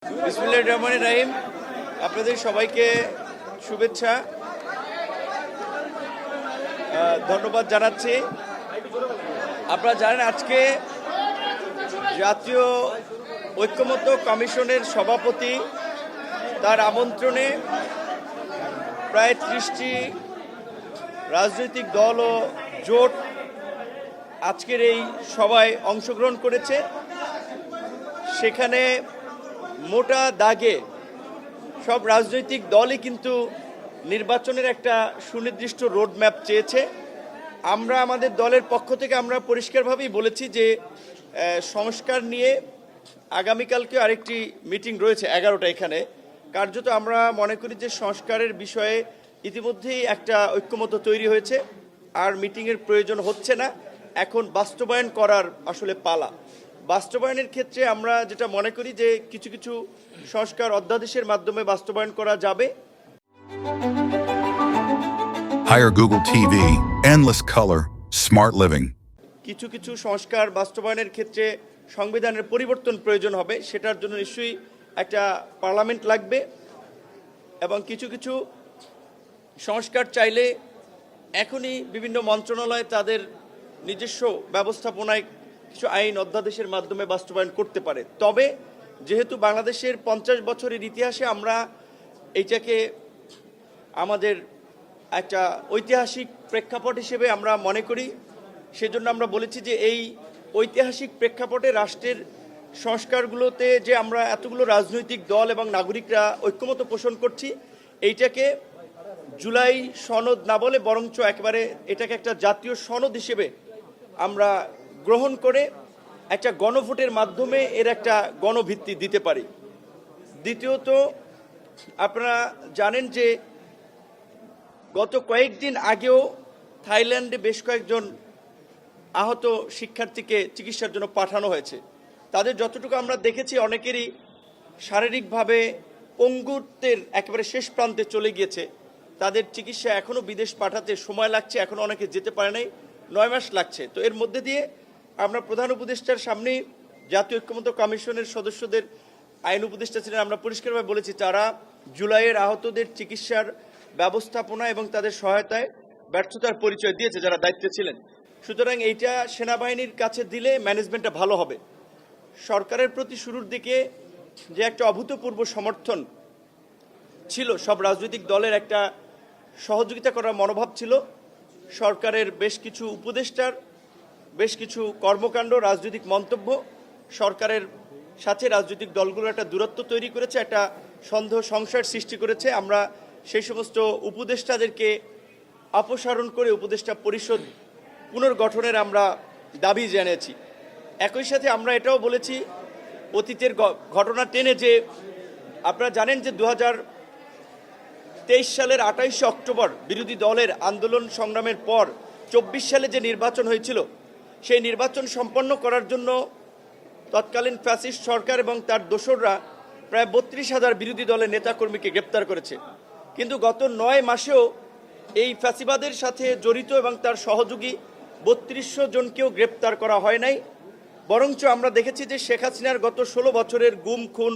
বিসমিল্লাহির রহমানির রহিম। আপনাদের সবাইকে শুভেচ্ছা, ধন্যবাদ জানাচ্ছি। আপনারা জানেন আজকে জাতীয় ঐক্যমত্য কমিশনের সভাপতি তার আমন্ত্রণে প্রায় 30টি রাজনৈতিক দল ও জোট আজকের এই সভায় অংশগ্রহণ করেছে। সেখানে মোটা দাগে সব রাজনৈতিক দলই কিন্তু নির্বাচনের একটা সুনির্দিষ্ট রোডম্যাপ চেয়েছে। আমরা আমাদের দলের পক্ষ থেকে আমরা পরিষ্কারভাবেই বলেছি যে সংস্কার নিয়ে আগামীকালকে আরেকটি মিটিং রয়েছে 11টা। এখানে কার্যত আমরা মনে করি যে সংস্কারের বিষয়ে ইতিমধ্যেই একটা ঐক্যমত্য তৈরি হয়েছে, আর মিটিংয়ের প্রয়োজন হচ্ছে না। এখন বাস্তবায়ন করার আসলে পালা। বাস্তবায়নের ক্ষেত্রে আমরা যেটা মনে করি যে কিছু কিছু সংস্কার অধ্যাদেশের মাধ্যমে বাস্তবায়ন করা যাবে। Hire Google TV, endless color, smart living. কিছু কিছু সংস্কার বাস্তবায়নের ক্ষেত্রে সংবিধানের পরিবর্তন প্রয়োজন হবে, সেটার জন্য নিশ্চয়ই একটা পার্লামেন্ট লাগবে। এবং কিছু কিছু সংস্কার চাইলে এখনই বিভিন্ন মন্ত্রণালয় তাদের নিজস্ব ব্যবস্থাপনায় কিছু আইন অধ্যাদেশের মাধ্যমে বাস্তবায়ন করতে পারে। তবে যেহেতু বাংলাদেশের 50 বছরের ইতিহাসে আমরা এইটাকে আমাদের একটা ঐতিহাসিক প্রেক্ষাপট হিসেবে আমরা মনে করি, সেজন্য আমরা বলেছি যে এই ঐতিহাসিক প্রেক্ষাপটে রাষ্ট্রের সংস্কারগুলোতে যে আমরা এতগুলো রাজনৈতিক দল এবং নাগরিকরা ঐক্যমত পোষণ করছি, এইটাকে জুলাই সনদ না বলে বরঞ্চ একেবারে এটাকে একটা জাতীয় সনদ হিসেবে আমরা গ্রহণ করে একটা গণভোটের মাধ্যমে এর একটা গণভিত্তি দিতে পারি। দ্বিতীয়ত, আপনারা জানেন যে গত কয়েকদিন আগেও থাইল্যান্ডে বেশ কয়েকজন আহত শিক্ষার্থীকে চিকিৎসার জন্য পাঠানো হয়েছে। তাদের যতটুকু আমরা দেখেছি অনেকেরই শারীরিকভাবে পঙ্গুত্বের একেবারে শেষ প্রান্তে চলে গিয়েছে। তাদের চিকিৎসা এখনও বিদেশ পাঠাতে সময় লাগছে, এখনও অনেকে যেতে পারে নাই, 9 মাস লাগছে। তো এর মধ্যে দিয়ে আমরা প্রধান উপদেষ্টার সামনে জাতীয় ঐক্যমত্য কমিশনের সদস্যদের আইন উপদেষ্টা ছিলেন, আমরা পরিষ্কারভাবে বলেছি তারা জুলাইয়ের আহতদের চিকিৎসার ব্যবস্থাপনা এবং তাদের সহায়তায় ব্যর্থতার পরিচয় দিয়েছে যারা দায়িত্বে ছিলেন। সুতরাং এইটা সেনাবাহিনীর কাছে দিলে ম্যানেজমেন্টটা ভালো হবে। সরকারের প্রতি শুরুর দিকে যে একটা অভূতপূর্ব সমর্থন ছিল, সব রাজনৈতিক দলের একটা সহযোগিতা করার মনোভাব ছিল। সরকারের বেশ কিছু উপদেষ্টার বেশ কিছু কর্মকাণ্ড, রাজনৈতিক মন্তব্য সরকারের সাথে রাজনৈতিক দলগুলোর একটা দূরত্ব তৈরি করেছে, একটা সন্দেহ সংশয়ের সৃষ্টি করেছে। আমরা সেই সমস্ত উপদেষ্টাদেরকে অপসারণ করে উপদেষ্টা পরিষদ পুনর্গঠনের আমরা দাবি জানিয়েছি। একই সাথে আমরা এটাও বলেছি অতীতের ঘটনা টেনে যে আপনারা জানেন যে 2023 সালের 28 অক্টোবর বিরোধী দলের আন্দোলন সংগ্রামের পর 24 সালে যে নির্বাচন হয়েছিল, সেই নির্বাচন সম্পন্ন করার জন্য তৎকালীন ফ্যাসিস্ট সরকার এবং তার দোসররা প্রায় 32,000 বিরোধী দলের নেতাকর্মীকে গ্রেপ্তার করেছে। কিন্তু গত 9 মাসেও এই ফ্যাসিবাদের সাথে জড়িত এবং তার সহযোগী 3200 জনকেও গ্রেপ্তার করা হয় নাই। বরঞ্চ আমরা দেখেছি যে শেখ হাসিনার গত 16 বছরের গুম, খুন,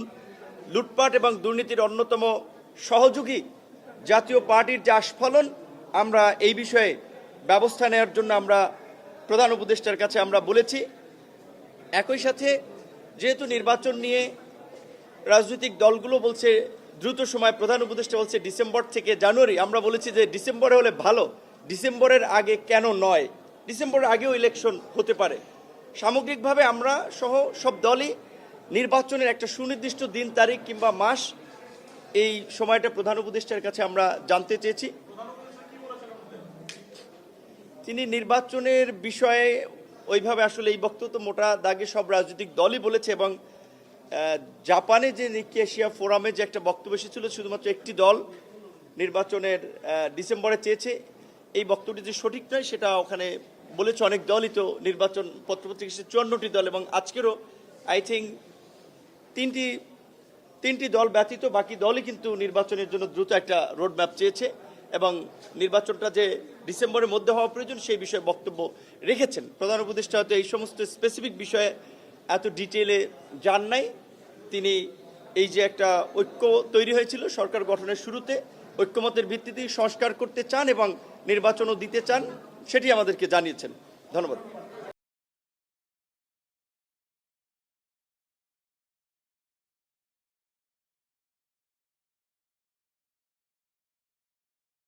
লুটপাট এবং দুর্নীতির অন্যতম সহযোগী জাতীয় পার্টির যে আস্ফালন, আমরা এই বিষয়ে ব্যবস্থা নেওয়ার জন্য আমরা প্রধান উপদেষ্টার কাছে আমরা বলেছি। একই সাথে যেহেতু নির্বাচন নিয়ে রাজনৈতিক দলগুলো বলছে দ্রুত সময়, প্রধান উপদেষ্টা বলছে ডিসেম্বর থেকে জানুয়ারি, আমরা বলেছি যে ডিসেম্বরে হলে ভালো, ডিসেম্বরের আগে কেন নয়, ডিসেম্বরের আগেও ইলেকশন হতে পারে। সামগ্রিকভাবে আমরা সহ সব দলই নির্বাচনের একটা সুনির্দিষ্ট দিন, তারিখ কিংবা মাস, এই সময়টা প্রধান উপদেষ্টার কাছে আমরা জানতে চেয়েছি। তিনি নির্বাচনের বিষয়ে ওইভাবে আসলে এই বক্তব্য মোটা দাগে সব রাজনৈতিক দলই বলেছে। এবং জাপানে যে নিকি এশিয়া ফোরামে যে একটা বক্তব্য এসেছিল, শুধুমাত্র একটি দল নির্বাচনের ডিসেম্বরে চেয়েছে, এই বক্তব্যটি যে সঠিক নয় সেটা ওখানে বলেছে অনেক দলই। তো নির্বাচন পত্রপত্রিকা 54টি দল, এবং আজকেরও আই থিঙ্ক তিনটি দল ব্যতীত বাকি দলই কিন্তু নির্বাচনের জন্য দ্রুত একটা রোডম্যাপ চেয়েছে এবং নির্বাচনটা যে ডিসেম্বরের মধ্যে হওয়া প্রয়োজন সেই বিষয়ে বক্তব্য রেখেছেন। প্রধান উপদেষ্টা হয়তো এই সমস্ত স্পেসিফিক বিষয়ে এত ডিটেইলে যান নাই, তিনি এই যে একটা ঐক্য তৈরি হয়েছিল সরকার গঠনের শুরুতে, ঐক্যমতের ভিত্তিতে সংস্কার করতে চান এবং নির্বাচনও দিতে চান, সেটি আমাদেরকে জানিয়েছেন। ধন্যবাদ।